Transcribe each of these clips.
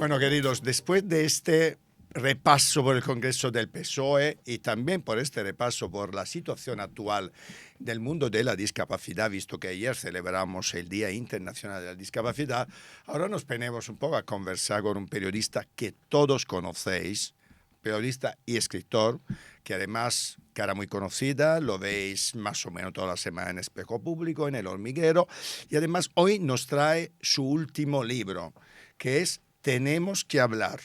Bueno, queridos, después de este repaso por el Congreso del PSOE y también por este repaso por la situación actual del mundo de la discapacidad, visto que ayer celebramos el Día Internacional de la Discapacidad, ahora nos ponemos un poco a conversar con un periodista que todos conocéis, periodista y escritor, que además, cara muy conocida, lo veis más o menos toda la semana en Espejo Público, en El Hormiguero, y además hoy nos trae su último libro, que es Tenemos que hablar.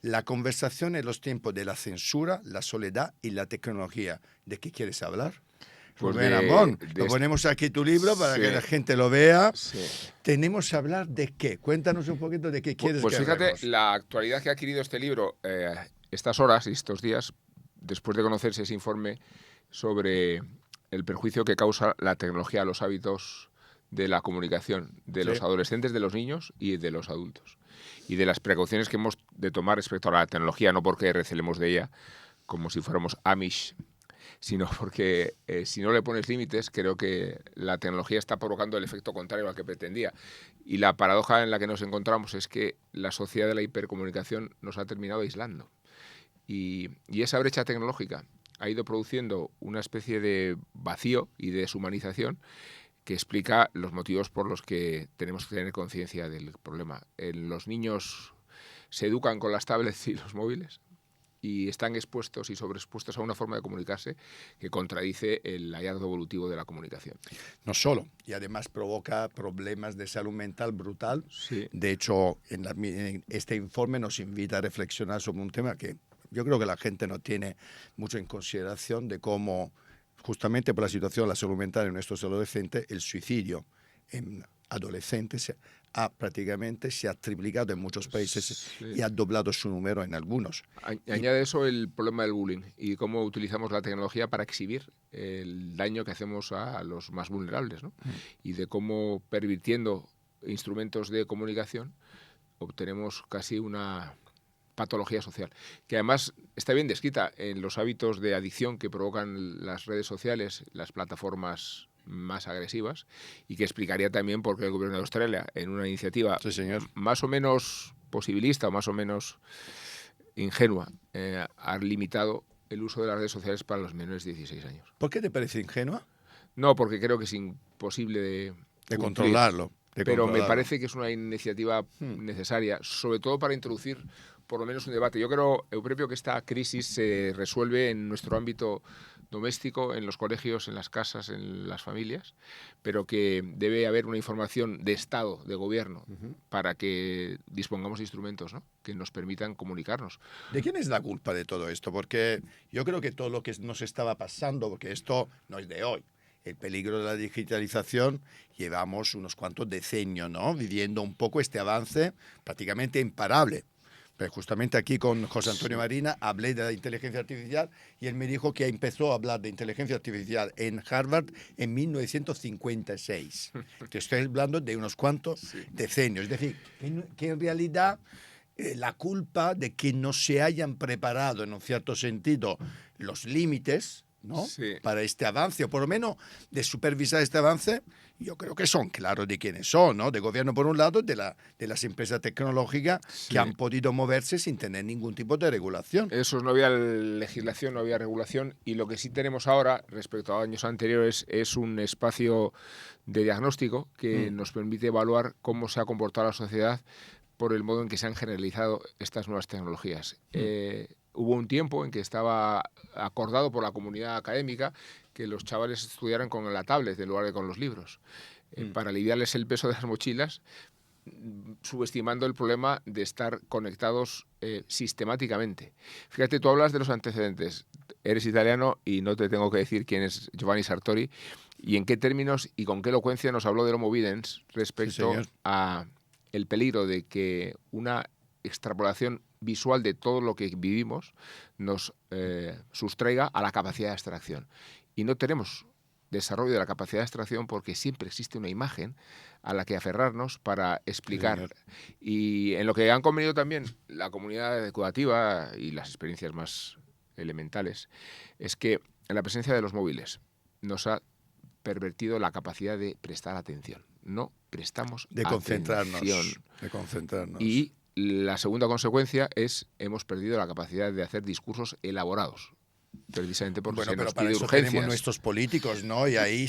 La conversación en los tiempos de la censura, la soledad y la tecnología. ¿De qué quieres hablar? Pues Rubén Amón, lo este- ponemos aquí tu libro para sí, que la gente lo vea. sí. Tenemos que hablar de qué. Cuéntanos un poquito de qué quieres Pues que fíjate, hablemos. la actualidad que ha adquirido este libro estas horas y estos días, después de conocerse ese informe sobre el perjuicio que causa la tecnología a los hábitos de la comunicación de Sí. los adolescentes, de los niños y de los adultos. Y de las precauciones que hemos de tomar respecto a la tecnología, no porque recelemos de ella como si fuéramos Amish, sino porque si no le pones límites, creo que la tecnología está provocando el efecto contrario al que pretendía. Y la paradoja en la que nos encontramos es que la sociedad de la hipercomunicación nos ha terminado aislando. Y esa brecha tecnológica ha ido produciendo una especie de vacío y de deshumanización que explica los motivos por los que tenemos que tener conciencia del problema. Los niños se educan con las tablets y los móviles y están expuestos y sobreexpuestos a una forma de comunicarse que contradice el hallazgo evolutivo de la comunicación. No solo, y además provoca problemas de salud mental brutal. Sí. De hecho, en este informe nos invita a reflexionar sobre un tema que yo creo que la gente no tiene mucho en consideración de cómo, justamente por la situación de la salud mental en nuestros adolescentes, el suicidio en adolescentes prácticamente se ha triplicado en muchos países Sí. y ha doblado su número en algunos. Añade eso el problema del bullying y cómo utilizamos la tecnología para exhibir el daño que hacemos a los más vulnerables, ¿no? Y de cómo, pervirtiendo instrumentos de comunicación, obtenemos casi una patología social, que además está bien descrita en los hábitos de adicción que provocan las redes sociales, las plataformas más agresivas, y que explicaría también por qué el gobierno de Australia, en una iniciativa Sí, señor. más o menos posibilista o más o menos ingenua, ha limitado el uso de las redes sociales para los menores de 16 años. ¿Por qué te parece ingenua? No, porque creo que es imposible de cumplir, controlarlo. pero me parece que es una iniciativa necesaria, sobre todo para introducir por lo menos un debate. Yo creo, Eupropio, que esta crisis se resuelve en nuestro ámbito doméstico, en los colegios, en las casas, en las familias, pero que debe haber una información de Estado, de gobierno, para que dispongamos de instrumentos, ¿no?, que nos permitan comunicarnos. ¿De quién es la culpa de todo esto? Porque yo creo que todo lo que nos estaba pasando, porque esto no es de hoy, el peligro de la digitalización, llevamos unos cuantos decenios, ¿no?, viviendo un poco este avance prácticamente imparable. Pero justamente aquí con José Antonio Marina hablé de la inteligencia artificial y él me dijo que empezó a hablar de inteligencia artificial en Harvard en 1956. Te estoy hablando de unos cuantos decenios. Es decir, que en realidad la culpa de que no se hayan preparado en un cierto sentido los límites, ¿no?, Sí. para este avance, o por lo menos de supervisar este avance, yo creo que son claros de quiénes son, ¿no? De gobierno por un lado, de las empresas tecnológicas que han podido moverse sin tener ningún tipo de regulación. Eso no había legislación, no había regulación, y lo que sí tenemos ahora, respecto a años anteriores, es un espacio de diagnóstico que nos permite evaluar cómo se ha comportado la sociedad por el modo en que se han generalizado estas nuevas tecnologías. Hubo un tiempo en que estaba acordado por la comunidad académica que los chavales estudiaran con la tablet en lugar de con los libros, para aliviarles el peso de las mochilas, subestimando el problema de estar conectados sistemáticamente. Fíjate, tú hablas de los antecedentes. Eres italiano y no te tengo que decir quién es Giovanni Sartori y en qué términos y con qué elocuencia nos habló del Homo Videns respecto a el peligro de que una extrapolación visual de todo lo que vivimos nos sustraiga a la capacidad de abstracción. Y no tenemos desarrollo de la capacidad de abstracción porque siempre existe una imagen a la que aferrarnos para explicar. Y en lo que han convenido también la comunidad educativa y las experiencias más elementales es que la presencia de los móviles nos ha pervertido la capacidad de prestar atención. No prestamos de concentrarnos, atención. De concentrarnos. Y la segunda consecuencia es hemos perdido la capacidad de hacer discursos elaborados. Precisamente porque Bueno, se pero nos para pide eso tenemos urgencias. nuestros políticos, ¿no? Y ahí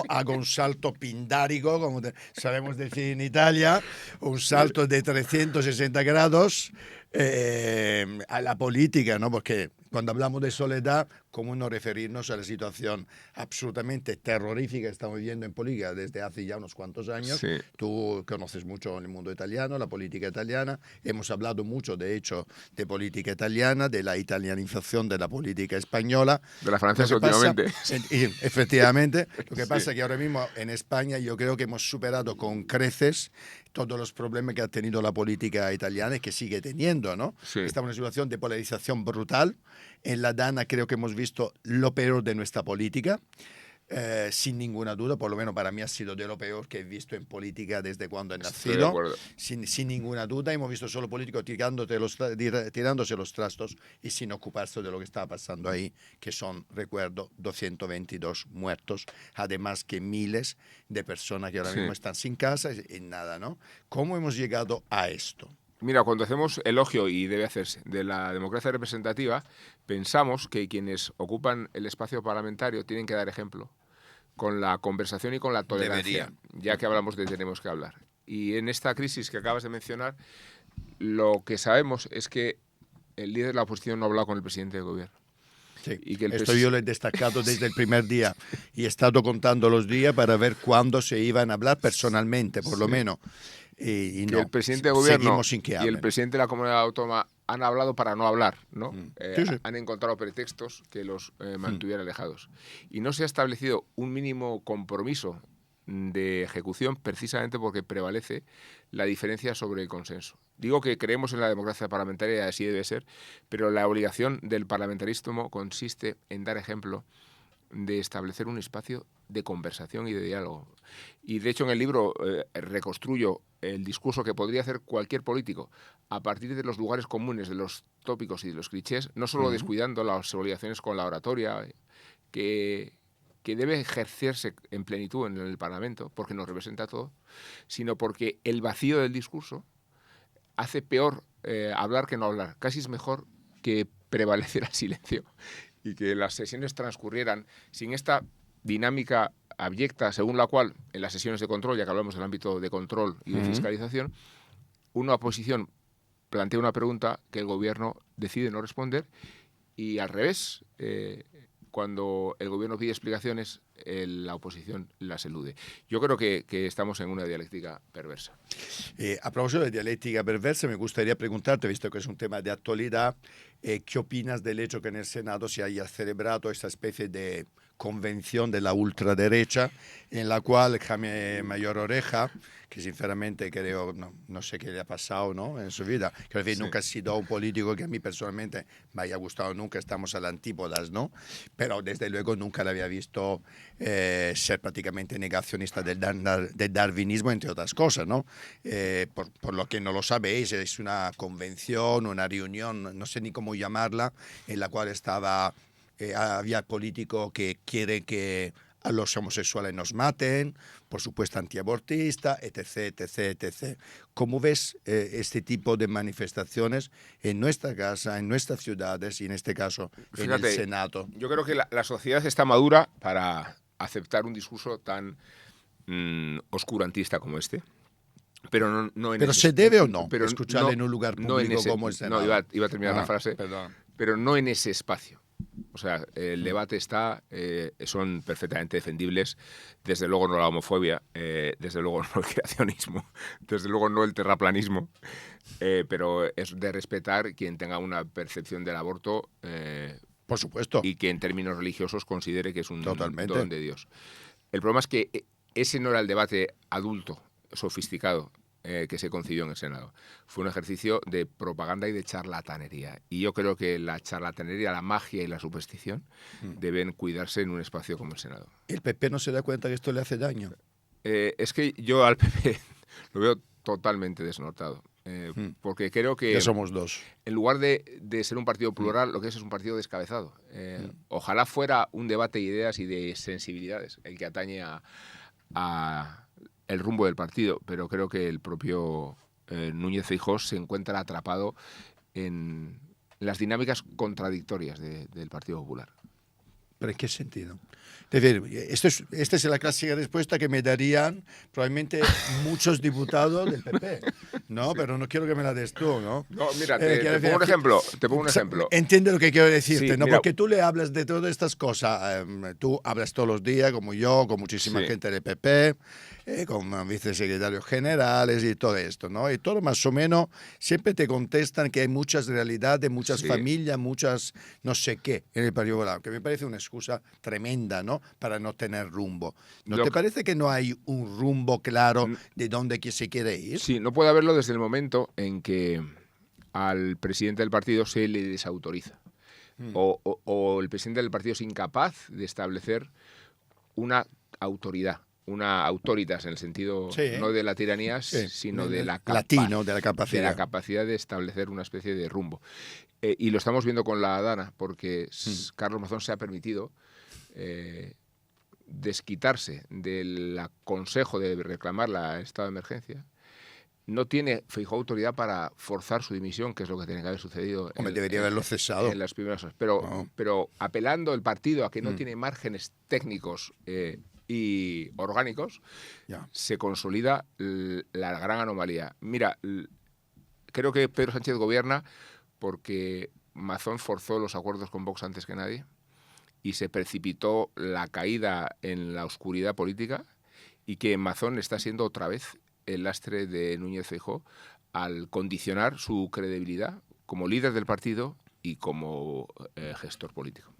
hago un salto pindárico, como sabemos decir en Italia, un salto de 360 grados a la política, ¿no? Porque cuando hablamos de soledad, ¿cómo no referirnos a la situación absolutamente terrorífica que estamos viviendo en política desde hace ya unos cuantos años? Sí. Tú conoces mucho el mundo italiano, la política italiana. Hemos hablado mucho, de hecho, de política italiana, de la italianización de la política española. De la Lo francesa que pasa, últimamente. efectivamente, lo que Sí. pasa es que ahora mismo en España yo creo que hemos superado con creces todos los problemas que ha tenido la política italiana y que sigue teniendo, ¿no? Sí. Estamos en una situación de polarización brutal. En la DANA creo que hemos visto lo peor de nuestra política. Sin ninguna duda, por lo menos para mí ha sido de lo peor que he visto en política desde cuando he Estoy de nacido. acuerdo. Sin ninguna duda, hemos visto solo políticos tirándose los trastos y sin ocuparse de lo que estaba pasando ahí, que son, recuerdo, 222 muertos, además que miles de personas que ahora Sí. mismo están sin casa y nada, ¿no? ¿Cómo hemos llegado a esto? Mira, cuando hacemos elogio, y debe hacerse, de la democracia representativa, pensamos que quienes ocupan el espacio parlamentario tienen que dar ejemplo con la conversación y con la tolerancia, ya que hablamos de tenemos que hablar. Y en esta crisis que acabas de mencionar, lo que sabemos es que el líder de la oposición no ha hablado con el presidente del gobierno. Sí, Y que el esto yo lo he destacado desde el primer día y he estado contando los días para ver cuándo se iban a hablar personalmente, por lo Sí. menos. Y Que no, el presidente del gobierno seguimos sin que y el hablen. presidente de la comunidad autónoma han hablado para no hablar, ¿no? Sí, sí. Han encontrado pretextos que los mantuvieran alejados. Y no se ha establecido un mínimo compromiso de ejecución precisamente porque prevalece la diferencia sobre el consenso. Digo que creemos en la democracia parlamentaria y así debe ser, pero la obligación del parlamentarismo consiste en dar ejemplo de establecer un espacio de conversación y de diálogo. Y de hecho en el libro reconstruyo el discurso que podría hacer cualquier político a partir de los lugares comunes, de los tópicos y de los clichés, no solo descuidando las obligaciones con la oratoria, que debe ejercerse en plenitud en el Parlamento, porque nos representa todo, sino porque el vacío del discurso hace peor hablar que no hablar. Casi es mejor que prevalecer el silencio y que las sesiones transcurrieran sin esta dinámica abyecta según la cual en las sesiones de control, ya que hablamos del ámbito de control y de fiscalización, una oposición plantea una pregunta que el gobierno decide no responder y al revés, cuando el gobierno pide explicaciones, la oposición las elude. Yo creo que estamos en una dialéctica perversa. A propósito de dialéctica perversa, me gustaría preguntarte, visto que es un tema de actualidad, ¿qué opinas del hecho que en el Senado se haya celebrado esta especie de convención de la ultraderecha, en la cual Jaime Mayor Oreja, que sinceramente creo, no sé qué le ha pasado, ¿no?, en su vida, que Sí. nunca ha sido un político que a mí personalmente me haya gustado, nunca estamos a la antípodas, ¿no?, pero desde luego nunca le había visto ser prácticamente negacionista del darwinismo, entre otras cosas, ¿no? Por lo que no lo sabéis, es una convención, una reunión, no sé ni cómo llamarla, en la cual había políticos que quieren que a los homosexuales nos maten, por supuesto antiabortista, etc., etc., etc. ¿Cómo ves este tipo de manifestaciones en nuestra casa, en nuestras ciudades y en este caso en el Senado? Yo creo que la sociedad está madura para aceptar un discurso tan oscurantista como este. Pero no en ¿Pero ese, se debe o no pero escucharle en un lugar público como el Senado? No, iba a terminar la frase. Perdón. Pero no en ese espacio. O sea, el debate está, son perfectamente defendibles, desde luego no la homofobia, desde luego no el creacionismo, desde luego no el terraplanismo, pero es de respetar quien tenga una percepción del aborto por supuesto, y que en términos religiosos considere que es un totalmente don de Dios. El problema es que ese no era el debate adulto, sofisticado, que se concibió en el Senado. Fue un ejercicio de propaganda y de charlatanería. Y yo creo que la charlatanería, la magia y la superstición deben cuidarse en un espacio como el Senado. ¿El PP no se da cuenta que esto le hace daño? Es que yo al PP lo veo totalmente desnortado. Porque creo que ya somos dos. En lugar de ser un partido plural, lo que es un partido descabezado. Ojalá fuera un debate de ideas y de sensibilidades el que atañe a el rumbo del partido, pero creo que el propio Núñez Feijóo se encuentra atrapado en las dinámicas contradictorias del Partido Popular. ¿Pero en qué sentido? Es decir, esta es la clásica respuesta que me darían probablemente muchos diputados del PP, ¿no? Sí. Pero no quiero que me la des tú, ¿no? No, mira, te pongo un ejemplo. Entiende lo que quiero decirte, sí, ¿no? Mira, porque tú le hablas de todas estas cosas. Tú hablas todos los días, como yo, con muchísima gente del PP, con vicesecretarios generales y todo esto, ¿no? Y todo más o menos siempre te contestan que hay muchas realidades, muchas familias, muchas no sé qué en el Partido Popular, que me parece una excusa tremenda, ¿no? Para no tener rumbo. ¿No te parece que no hay un rumbo claro de dónde se quiere ir? Sí, no puede haberlo desde el momento en que al presidente del partido se le desautoriza. O el presidente del partido es incapaz de establecer una autoridad. Una autoritas en el sentido no de la tiranía, sino de la capacidad de establecer una especie de rumbo. Y lo estamos viendo con la Dana, porque Carlos Mazón se ha permitido desquitarse del consejo de reclamar el estado de emergencia. No tiene Feijóo autoridad para forzar su dimisión, que es lo que tiene que haber sucedido. Debería haberlo cesado. En las primeras horas. Pero apelando el partido a que no tiene márgenes técnicos y orgánicos, se consolida la gran anomalía. Mira, creo que Pedro Sánchez gobierna porque Mazón forzó los acuerdos con Vox antes que nadie y se precipitó la caída en la oscuridad política, y que Mazón está siendo otra vez el lastre de Núñez Feijóo al condicionar su credibilidad como líder del partido y como gestor político.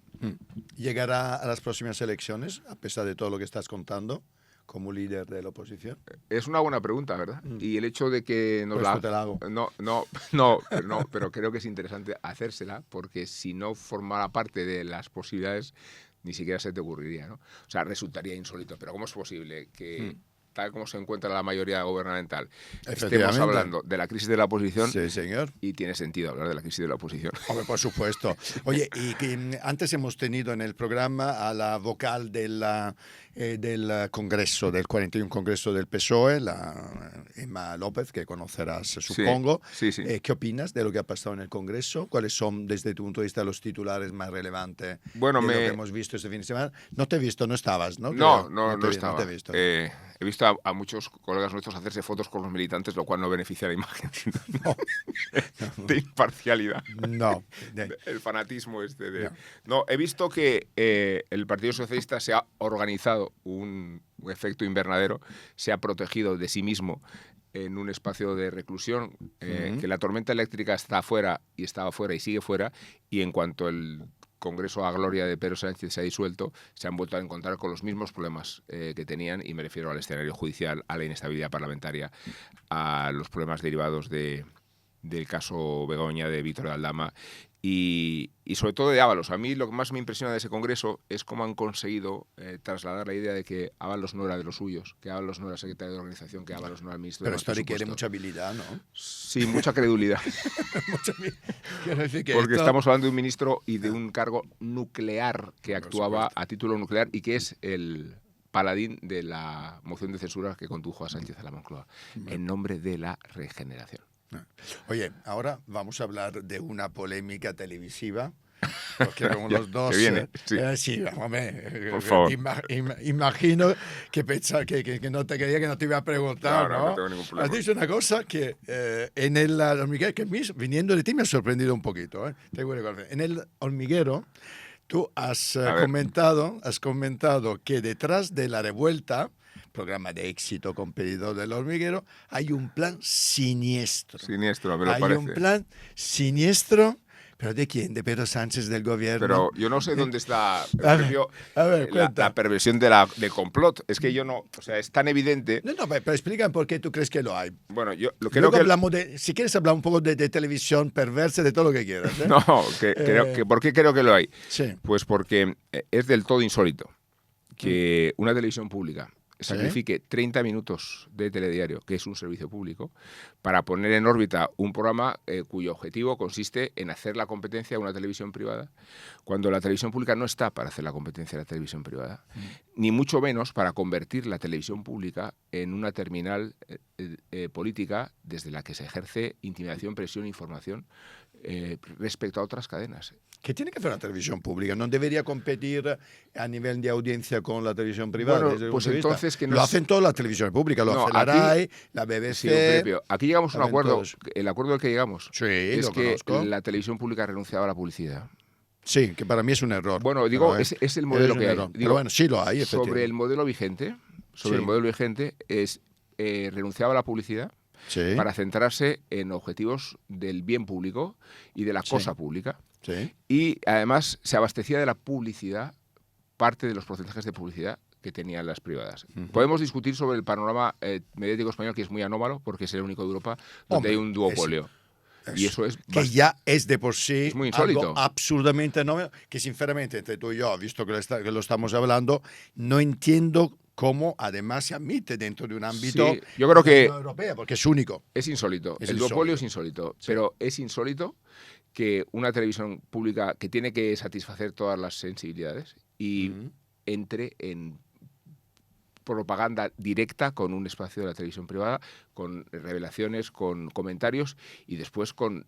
¿Llegará a las próximas elecciones, a pesar de todo lo que estás contando, como líder de la oposición? Es una buena pregunta, ¿verdad? Y el hecho de que nos pues te la hago. Pero creo que es interesante hacérsela, porque si no formara parte de las posibilidades, ni siquiera se te ocurriría, ¿no? O sea, resultaría insólito. Pero ¿cómo es posible que tal como se encuentra la mayoría gubernamental, estemos hablando de la crisis de la oposición? Sí, señor. Y tiene sentido hablar de la crisis de la oposición. Hombre, por supuesto. Oye, y que antes hemos tenido en el programa a la vocal del Congreso, del 41 Congreso del PSOE, la Emma López, que conocerás, supongo. Sí. ¿Qué opinas de lo que ha pasado en el Congreso? ¿Cuáles son, desde tu punto de vista, los titulares más relevantes de lo que hemos visto este fin de semana? No te he visto, no estabas, ¿no? No estaba. No te he visto. He visto a muchos colegas nuestros hacerse fotos con los militantes, lo cual no beneficia a la imagen de imparcialidad. No. El fanatismo No, he visto que el Partido Socialista se ha organizado un efecto invernadero, se ha protegido de sí mismo en un espacio de reclusión, que la tormenta eléctrica está afuera y estaba fuera y sigue fuera, y en cuanto el Congreso a gloria de Pedro Sánchez se ha disuelto, se han vuelto a encontrar con los mismos problemas que tenían, y me refiero al escenario judicial, a la inestabilidad parlamentaria, a los problemas derivados del caso Begoña, de Víctor de Aldama y sobre todo de Ábalos. A mí lo que más me impresiona de ese Congreso es cómo han conseguido trasladar la idea de que Ábalos no era de los suyos, que Ábalos no era secretario de organización, que Ábalos no era ministro de Pero esto requiere mucha habilidad, ¿no? Sí, mucha credulidad. Quiero decir que porque estamos hablando de un ministro y de un cargo nuclear que actuaba a título nuclear y que es el paladín de la moción de censura que condujo a Sánchez a la Moncloa en nombre de la regeneración. Oye, ahora vamos a hablar de una polémica televisiva, porque como los dos... Que viene, sí, hombre, por favor. Imagino que no te quería, que no te iba a preguntar, ¿no? No tengo ningún problema. Has dicho una cosa que en el hormiguero, que viniendo de ti me ha sorprendido un poquito. En el hormiguero tú has comentado que detrás de la revuelta, programa de éxito competidor del hormiguero, hay un plan siniestro. Siniestro, me lo hay parece. Un plan siniestro, ¿pero de quién? ¿De Pedro Sánchez, del gobierno? Pero yo no sé dónde está la perversión de complot. Es que yo no... O sea, es tan evidente... No, pero explica por qué tú crees que lo hay. Bueno, yo creo que... hablamos si quieres hablar un poco de televisión perversa, de todo lo que quieras. No, ¿por qué creo que lo hay? Sí. Pues porque es del todo insólito que una televisión pública sacrifique 30 minutos de telediario, que es un servicio público, para poner en órbita un programa cuyo objetivo consiste en hacer la competencia a una televisión privada, cuando la televisión pública no está para hacer la competencia a la televisión privada, ni mucho menos para convertir la televisión pública en una terminal política desde la que se ejerce intimidación, presión e información respecto a otras cadenas. ¿Qué tiene que hacer la televisión pública? ¿No debería competir a nivel de audiencia con la televisión privada? Bueno, desde el pues punto de vista? entonces que lo hacen todas las televisiones públicas, lo hace la aquí, RAI, la BBC... Sí, Felipe, aquí llegamos a un acuerdo, todos. el acuerdo al que llegamos Sí, es lo que conozco. la televisión pública renunciaba a la publicidad. Sí, que para mí es un error. Bueno, digo, Pero, es el modelo un que hay. error. Digo, Pero bueno, sí lo hay, sobre el modelo vigente, renunciaba a la publicidad sí, para centrarse en objetivos del bien público y de la cosa pública. sí. Y además se abastecía de la publicidad, parte de los porcentajes de publicidad que tenían las privadas. Podemos discutir sobre el panorama mediático español, que es muy anómalo, porque es el único de Europa donde Hombre, hay un duopolio. Y eso es que ya es de por sí es muy insólito. algo absurdamente anómalo, que sinceramente entre tú y yo, visto que lo estamos hablando, no entiendo cómo además se admite dentro de un ámbito Sí, yo creo de la que Unión Europea, porque es único. es insólito. Es El insólito. duopolio es insólito, pero es insólito que una televisión pública que tiene que satisfacer todas las sensibilidades y entre en propaganda directa con un espacio de la televisión privada, con revelaciones, con comentarios y después con...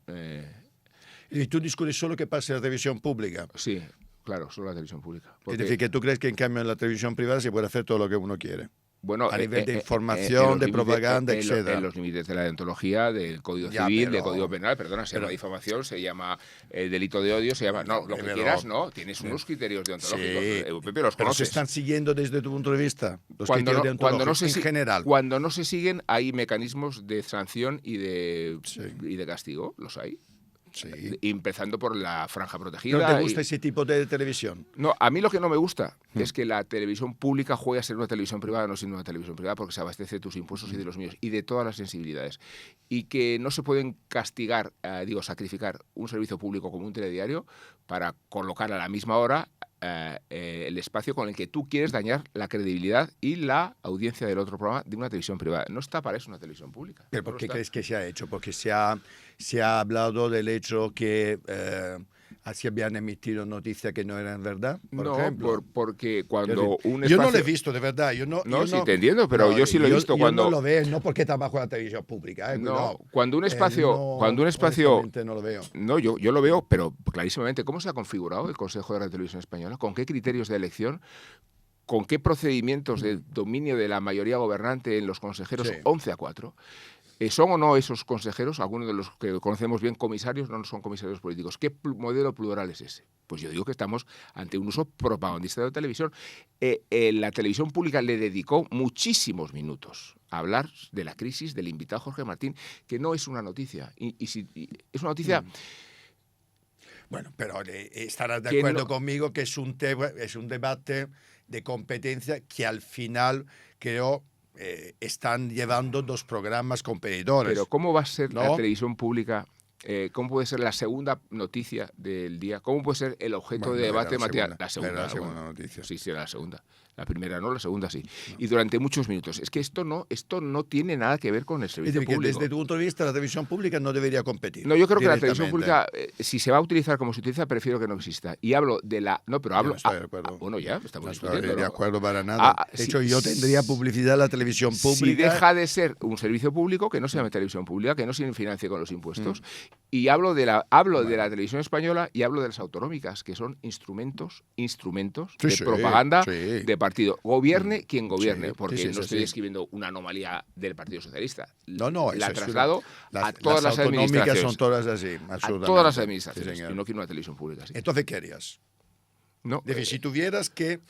Y tú discutes solo que pase en la televisión pública. sí, claro, solo la televisión pública. Es Porque, decir, que tú crees que en cambio en la televisión privada se puede hacer todo lo que uno quiere. bueno, a nivel de en información, los de límites- propaganda, en etcétera. En los límites de la deontología, del Código Ya, Civil, pero- del Código Penal, perdona, se llama pero- difamación, se llama delito de odio, se llama... No, lo que Pero- quieras, no, tienes unos criterios deontológicos. Pepe, los pero se conoces. están siguiendo desde tu punto de vista los Cuando criterios no, deontológicos en general. cuando no se siguen, hay mecanismos de sanción y Sí. de castigo, los hay. Sí. Empezando por la franja protegida. ¿No te gusta ese tipo de televisión? No, a mí lo que no me gusta es que la televisión pública juegue a ser una televisión privada, no siendo una televisión privada, porque se abastece de tus impuestos y de los míos y de todas las sensibilidades. Y que no se pueden castigar, sacrificar un servicio público como un telediario para colocar a la misma hora el espacio con el que tú quieres dañar la credibilidad y la audiencia del otro programa de una televisión privada. No está para eso una televisión pública. ¿Pero No por lo qué está. crees que se ha hecho? Porque se ha hablado del hecho que así habían emitido noticias que no eran verdad, por No, ejemplo. porque Quiero cuando decir, un yo no lo he espacio... visto, de verdad. No, sí, te entiendo, pero yo sí lo he visto cuando... Yo no lo veo, no porque trabajo en la televisión pública. No, Cuidado. cuando un espacio... No, cuando un espacio honestamente no lo veo. No, yo lo veo, pero clarísimamente. ¿Cómo se ha configurado el Consejo de la Televisión Española? ¿Con qué criterios de elección? ¿Con qué procedimientos de dominio de la mayoría gobernante en los consejeros? Sí. 11-4. ¿Son o no esos consejeros, algunos de los que conocemos bien comisarios, no son comisarios políticos? ¿Qué modelo plural es ese? Pues yo digo que estamos ante un uso propagandista de la televisión. La televisión pública le dedicó muchísimos minutos a hablar de la crisis del invitado Jorge Martín, que no es una noticia. Y es una noticia... Bueno, pero estarás de Que acuerdo no- conmigo que es un debate de competencia que al final creo están llevando dos programas competidores. Pero ¿cómo va a ser la ¿No? televisión pública? ¿Cómo puede ser la segunda noticia del día? ¿Cómo puede ser el objeto Bueno, de no era debate la material? segunda, La segunda. era la segunda bueno. noticia. Sí, sí, era la segunda. La primera no, la segunda sí. Y durante muchos minutos. Es que esto no tiene nada que ver con el Es servicio decir, que público. desde tu punto de vista la televisión pública no debería competir. No, yo creo que la televisión directamente. pública, si se va a utilizar como se utiliza, prefiero que no exista. Y hablo de la... No, pero hablo... no estoy de acuerdo. bueno, ya, estamos No estoy discutiendo. de ¿no? acuerdo para nada. Ah, De hecho, yo tendría publicidad en la televisión Si pública. deja de ser un servicio público, que no se llame televisión pública, que no se financie con los impuestos, y hablo de la televisión española y hablo de las autonómicas, que son instrumentos Sí, de sí, propaganda sí. de partido. Gobierne quien gobierne, Sí, porque sí, sí, no sí, estoy sí. escribiendo una anomalía del Partido Socialista. No, la eso es traslado a todas las autonómicas administraciones. son todas así, A absolutamente. todas las Sí, administraciones. señor. Yo no quiero una televisión pública así. Entonces, ¿qué harías? No, Es decir, si tuvieras que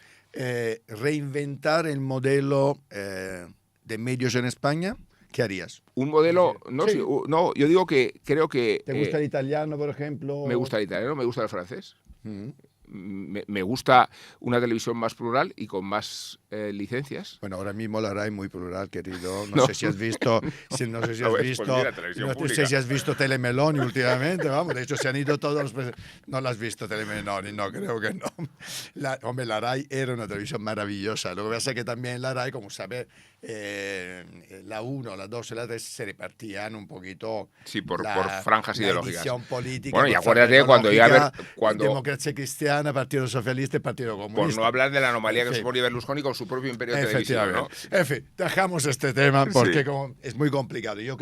reinventar el modelo de medios en España, ¿qué harías? un modelo... No, Sí. sí, no, yo digo que creo que... ¿Te gusta el italiano, por ejemplo? me gusta el italiano, me gusta el francés. Mm. Me gusta una televisión más plural y con más licencias. Bueno, ahora mismo la RAI es muy plural, querido. No No. sé si has visto, no sé si has Pues visto, mira, televisión no pública. sé si has visto Telemeloni últimamente, vamos. De hecho, se han ido todos los. No la has visto Telemeloni, no, creo que no. Hombre, la RAI era una televisión maravillosa. Lo que pasa es que también la RAI, como sabes, la 1, la 2 y la 3 se repartían un poquito. Sí, por franjas ideológicas. Edición política. Bueno, y acuérdate cuando iba a haber. Democracia Cristiana, Partido Socialista y Partido Comunista. Por no hablar de la anomalía que suponía Berlusconi con su propio imperio televisivo, ¿no? En fin, dejamos este tema porque Sí. es muy complicado. Yo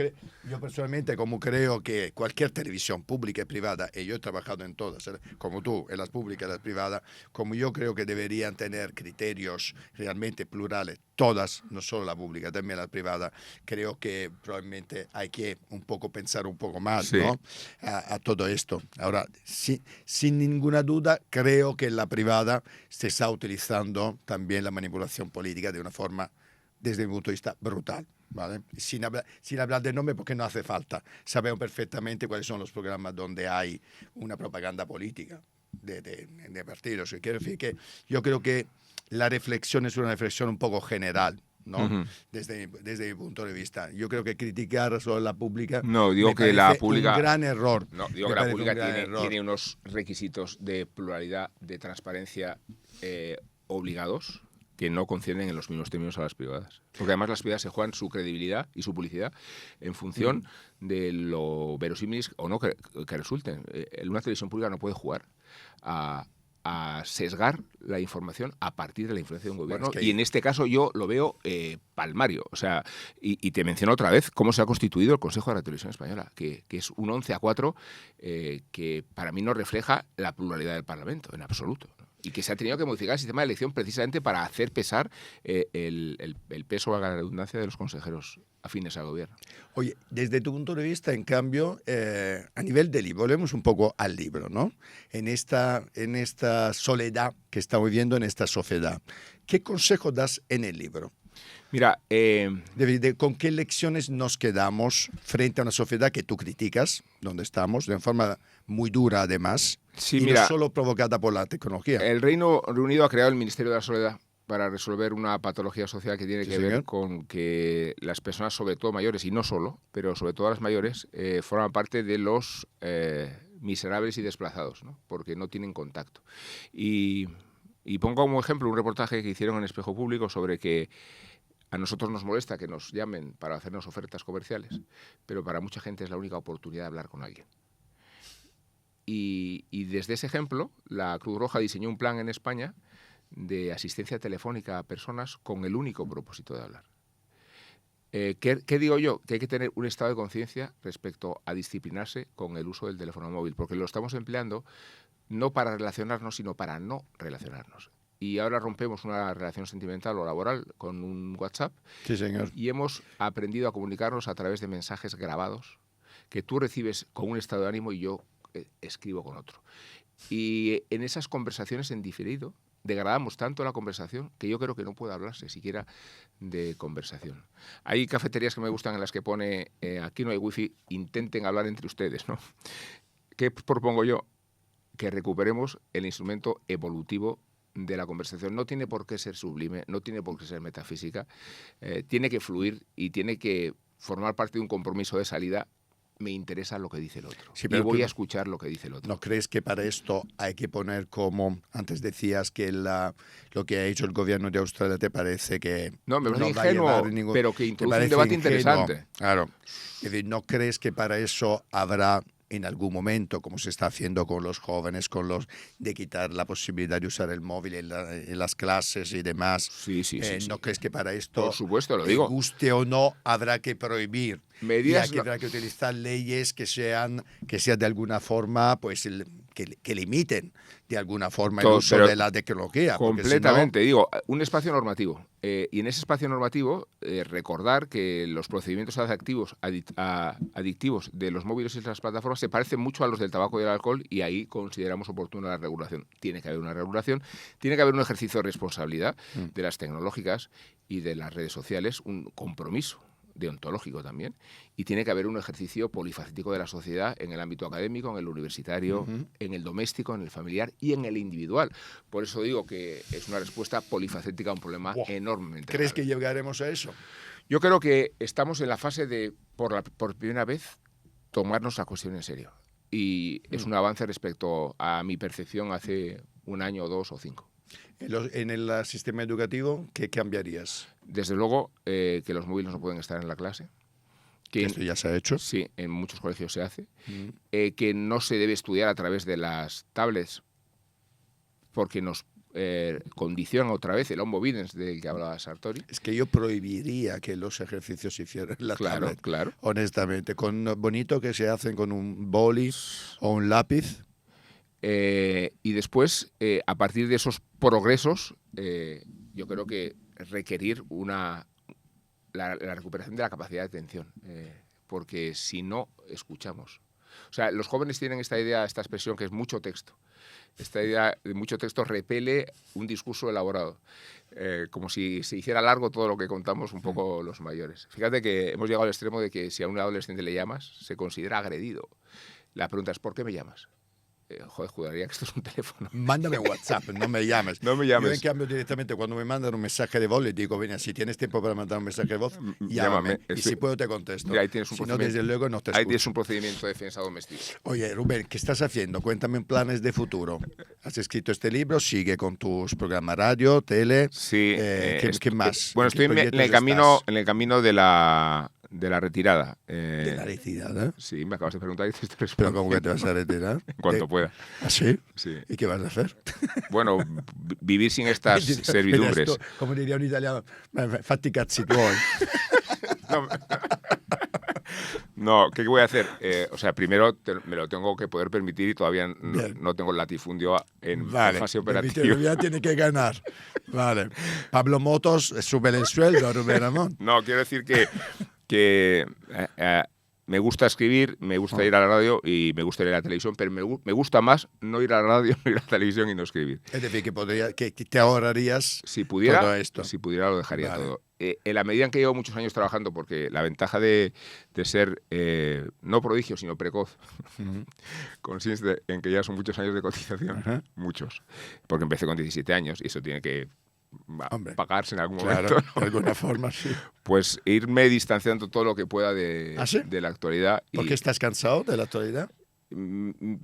personalmente, como creo que cualquier televisión pública y privada, y yo he trabajado en todas, como tú, en las públicas y las privadas, como yo creo que deberían tener criterios realmente plurales, todas, no solo la pública, también la privada, creo que probablemente hay que un poco pensar un poco más, Sí. ¿no? a todo esto. Ahora, sin ninguna duda, creo que en la privada se está utilizando también la manipulación política de una forma, desde mi punto de vista, brutal. ¿Vale? Sin hablar de nombre, porque no hace falta. Sabemos perfectamente cuáles son los programas donde hay una propaganda política de partidos. Quiero decir que yo creo que la reflexión es una reflexión un poco general, ¿no? Uh-huh. Desde mi punto de vista. Yo creo que criticar solo la pública No, digo me que la parece pública un gran error. No, digo Me que la parece pública un gran error. tiene unos requisitos de pluralidad, de transparencia obligados que no conceden en los mismos términos a las privadas. Porque además las privadas se juegan su credibilidad y su publicidad en función de lo verosímiles o no que resulten. Una televisión pública no puede jugar a sesgar la información a partir de la influencia de un gobierno. Bueno, es que y en este caso yo lo veo palmario. O sea, y te menciono otra vez cómo se ha constituido el Consejo de la Televisión Española, que es un 11-4 que para mí no refleja la pluralidad del Parlamento en absoluto, ¿no? Y que se ha tenido que modificar el sistema de elección precisamente para hacer pesar el peso, a la redundancia, de los consejeros afines al gobierno. Oye, desde tu punto de vista, en cambio, a nivel del libro, volvemos un poco al libro, ¿no? En esta soledad que estamos viviendo en esta sociedad, ¿qué consejo das en el libro? Mira, ¿Con qué lecciones nos quedamos frente a una sociedad que tú criticas, donde estamos, de forma muy dura además, sí, y mira, no solo provocada por la tecnología? El Reino Unido ha creado el Ministerio de la Soledad para resolver una patología social que tiene que ver con que las personas, sobre todo mayores, y no solo, pero sobre todo las mayores, forman parte de los miserables y desplazados, ¿no? Porque no tienen contacto. Y pongo como ejemplo un reportaje que hicieron en Espejo Público sobre que a nosotros nos molesta que nos llamen para hacernos ofertas comerciales, pero para mucha gente es la única oportunidad de hablar con alguien. Y desde ese ejemplo, la Cruz Roja diseñó un plan en España de asistencia telefónica a personas con el único propósito de hablar. ¿Qué digo yo? Que hay que tener un estado de conciencia respecto a disciplinarse con el uso del teléfono móvil, porque lo estamos empleando no para relacionarnos, sino para no relacionarnos. Y ahora rompemos una relación sentimental o laboral con un WhatsApp. Sí, señor. Y hemos aprendido a comunicarnos a través de mensajes grabados que tú recibes con un estado de ánimo y yo escribo con otro. Y en esas conversaciones en diferido degradamos tanto la conversación que yo creo que no puede hablarse siquiera de conversación. Hay cafeterías que me gustan en las que pone aquí no hay wifi, intenten hablar entre ustedes, ¿no? ¿Qué propongo yo? Que recuperemos el instrumento evolutivo de la conversación. No tiene por qué ser sublime, no tiene por qué ser metafísica, tiene que fluir y tiene que formar parte de un compromiso de salida. Me interesa lo que dice el otro. Sí, y voy a escuchar lo que dice el otro. ¿No crees que para esto hay que poner como, antes decías que lo que ha hecho el gobierno de Australia te parece que no me parece va a ingenuo, ningún, pero que introduce un debate interesante? Claro. Es decir, ¿no crees que para eso habrá en algún momento, como se está haciendo con los jóvenes, de quitar la posibilidad de usar el móvil en las clases y demás? Sí. ¿No crees que para esto, por supuesto, lo digo, guste o no, habrá que prohibir? Medidas, y habrá que utilizar leyes que sean de alguna forma, pues, que limiten de alguna forma el uso de la tecnología. Completamente, digo, un espacio normativo. Y en ese espacio normativo, recordar que los procedimientos adictivos de los móviles y las plataformas se parecen mucho a los del tabaco y del alcohol, y ahí consideramos oportuna la regulación. Tiene que haber una regulación, tiene que haber un ejercicio de responsabilidad de las tecnológicas y de las redes sociales, un compromiso deontológico también, y tiene que haber un ejercicio polifacético de la sociedad en el ámbito académico, en el universitario, en el doméstico, en el familiar y en el individual. Por eso digo que es una respuesta polifacética a un problema enormemente ¿Crees grave. que llegaremos a eso? Yo creo que estamos en la fase de, por primera vez, tomarnos la cuestión en serio. Y es un avance respecto a mi percepción hace un año, 2 o 5. En el sistema educativo, ¿qué cambiarías? Desde luego que los móviles no pueden estar en la clase. Que Esto ya se ha hecho. Sí, en muchos colegios se hace. Que no se debe estudiar a través de las tablets porque nos condiciona otra vez el homo videns del que hablaba Sartori. Es que yo prohibiría que los ejercicios se hicieran en la tablet. Claro. Honestamente, con bonito que se hacen con un boli o un lápiz. Y después, a partir de esos progresos, yo creo que requerir la recuperación de la capacidad de atención, porque si no, escuchamos. O sea, los jóvenes tienen esta idea, esta expresión que es mucho texto. Esta idea de mucho texto repele un discurso elaborado, como si se hiciera largo todo lo que contamos un poco los mayores. Fíjate que hemos llegado al extremo de que si a un adolescente le llamas, se considera agredido. La pregunta es, ¿por qué me llamas? Joder, juraría que esto es un teléfono. Mándame WhatsApp, no me llames. No me llames. Yo, en cambio, directamente cuando me mandan un mensaje de voz, les digo, venga, si tienes tiempo para mandar un mensaje de voz, llámame. Y si puedo, te contesto. Mira, ahí tienes un si no, desde luego, no te escucho. Ahí tienes un procedimiento de defensa doméstica. Oye, Rubén, ¿qué estás haciendo? Cuéntame planes de futuro. Has escrito este libro, sigue con tus programas radio, tele. Sí. ¿Qué más? Bueno, estoy en el camino de la retirada. ¿De la retirada? Sí, me acabas de preguntar y te estoy respondiendo. ¿Pero cómo que te vas a retirar? En cuanto pueda. ¿Ah, sí? Sí. ¿Y qué vas a hacer? Bueno, vivir sin estas servidumbres. Como diría un italiano, fatti cazzi tuoi. No, ¿qué voy a hacer? O sea, primero me lo tengo que poder permitir y todavía no tengo el latifundio en fase operativa. Ya tiene que ganar. Vale. Pablo Motos, sube el sueldo, Rubén Ramón. No, quiero decir que me gusta escribir, me gusta ir a la radio y me gusta ir a la televisión, pero me gusta más no ir a la radio, no ir a la televisión y no escribir. Es decir, que te ahorrarías si pudiera, todo esto. Si pudiera, lo dejaría todo. En la medida en que llevo muchos años trabajando, porque la ventaja de ser no prodigio, sino precoz, consiste en que ya son muchos años de cotización, muchos, porque empecé con 17 años y eso tiene que pagarse en algún momento, ¿no? De alguna forma, sí. Pues irme distanciando todo lo que pueda de la actualidad. ¿Por qué estás cansado de la actualidad?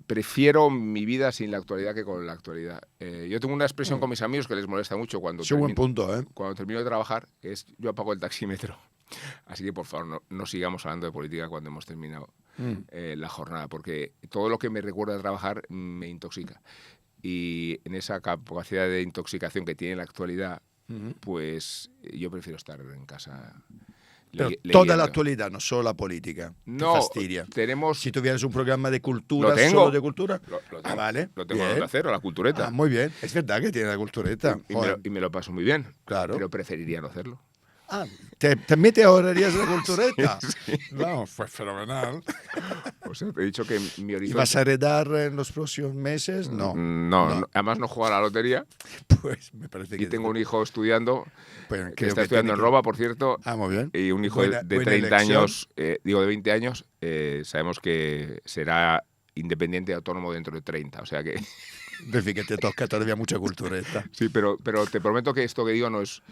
Prefiero mi vida sin la actualidad que con la actualidad. Yo tengo una expresión con mis amigos que les molesta mucho cuando cuando termino de trabajar, que es yo apago el taxímetro. Así que, por favor, no sigamos hablando de política cuando hemos terminado la jornada, porque todo lo que me recuerda a trabajar me intoxica. Y en esa capacidad de intoxicación que tiene la actualidad, pues yo prefiero estar en casa. Pero toda la actualidad, no solo la política. No, te fastidia. Tenemos... Si tuvieras un programa de cultura, ¿Lo tengo? solo de cultura. Lo tengo, vale. Lo tengo en Onda Cero, la cultureta. Muy bien. Es verdad que tiene la cultureta. Y me lo paso muy bien. Claro. Pero preferiría no hacerlo. ¿También te ahorrarías la cultureta? Sí. No, fue fenomenal. O sea, te he dicho que mi horizonte... ¿Y vas a heredar en los próximos meses? No. Además no juego a la lotería. Pues me parece que... Y tengo un hijo estudiando, pues, que está estudiando en Roma, por cierto. Muy bien. Y un hijo de 30 años, de 20 años, sabemos que será independiente y autónomo dentro de 30. O sea que... Es decir, que te toca todavía mucha cultureta. Sí, pero te prometo que esto que digo no es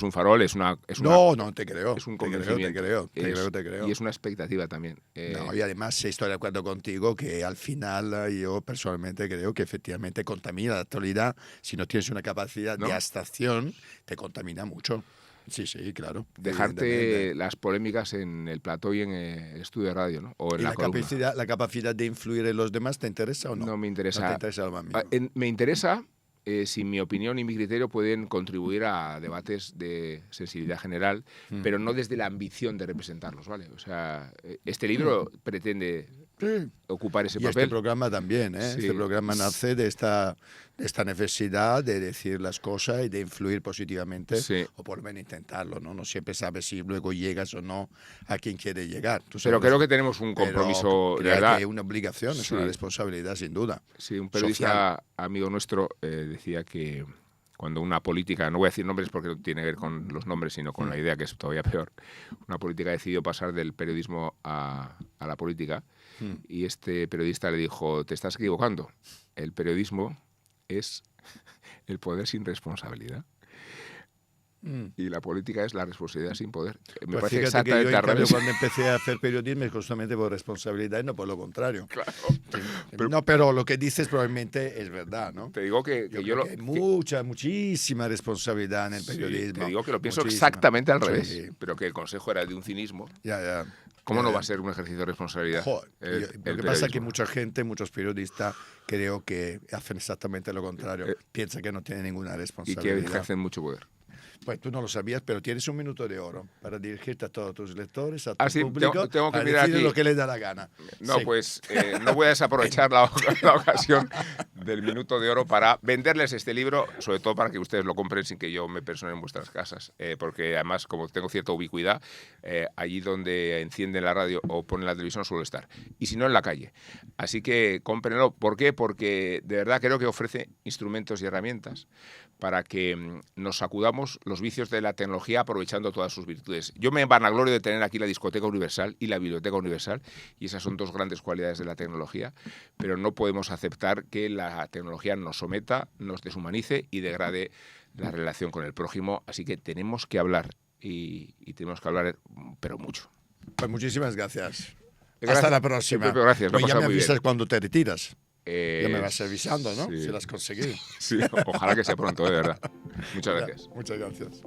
un farol, es una no, te creo. Es un convencimiento. Te creo. Y es una expectativa también. Y además estoy de acuerdo contigo que al final yo personalmente creo que efectivamente contamina la actualidad. Si no tienes una capacidad de abstracción, te contamina mucho. Sí, claro. Dejarte las polémicas en el plató y en el estudio de radio, ¿no? O en la capacidad de influir en los demás, ¿te interesa o no? No me interesa. No te interesa lo más mínimo. Me interesa si mi opinión y mi criterio pueden contribuir a debates de sensibilidad general, pero no desde la ambición de representarlos, ¿vale? O sea, este libro pretende ocupar ese papel. Y este programa también, ¿eh? Sí. Este programa nace de esta necesidad de decir las cosas y de influir positivamente, o por lo menos intentarlo, ¿no? No siempre sabes si luego llegas o no a quien quiere llegar. Pero creo que tenemos un compromiso de verdad. Que una obligación, es una responsabilidad, sin duda. Sí, un periodista amigo nuestro decía que cuando una política, no voy a decir nombres porque no tiene que ver con los nombres, sino con la idea, que es todavía peor, una política decidió pasar del periodismo a la política, y este periodista le dijo: te estás equivocando, el periodismo es el poder sin responsabilidad. Y la política es la responsabilidad sin poder. Me Pues parece fíjate que yo, exactamente en al cambio, revés. cuando empecé a hacer periodismo es justamente por responsabilidad y no por lo contrario. Claro. No, pero lo que dices probablemente es verdad, ¿no? Te digo que Yo yo creo lo... que hay muchísima responsabilidad en el Sí, periodismo. te digo que lo pienso Muchísima. exactamente al revés, Sí. pero que el consejo era de un cinismo. Ya. ¿Cómo no va a ser un ejercicio de responsabilidad? Joder, el lo que pasa es periodismo? que mucha gente, muchos periodistas, creo que hacen exactamente lo contrario. Piensan que no tienen ninguna Y que responsabilidad. ejercen mucho poder. Pues tú no lo sabías, pero tienes un minuto de oro para dirigirte a todos tus lectores, a tu Ah, sí, público, tengo que para mirar decirles aquí. lo que les da la gana. No, Sí. pues no voy a desaprovechar la ocasión del minuto de oro para venderles este libro, sobre todo para que ustedes lo compren sin que yo me persone en vuestras casas, porque además, como tengo cierta ubicuidad, allí donde encienden la radio o ponen la televisión suelo estar, y si no, en la calle. Así que cómprenlo. ¿Por qué? Porque de verdad creo que ofrece instrumentos y herramientas para que nos sacudamos los vicios de la tecnología aprovechando todas sus virtudes. Yo me vanaglorio de tener aquí la Discoteca Universal y la Biblioteca Universal, y esas son dos grandes cualidades de la tecnología, pero no podemos aceptar que la tecnología nos someta, nos deshumanice y degrade la relación con el prójimo, así que tenemos que hablar, y tenemos que hablar, pero mucho. Pues muchísimas gracias. Gracias. Hasta la próxima. Pepe, gracias, lo he Pues ya pasado me muy avisas bien. cuando te retiras. Ya me vas avisando, ¿no? sí. Si lo has conseguido. Sí, ojalá que sea pronto, de verdad. Muchas gracias. Muchas gracias.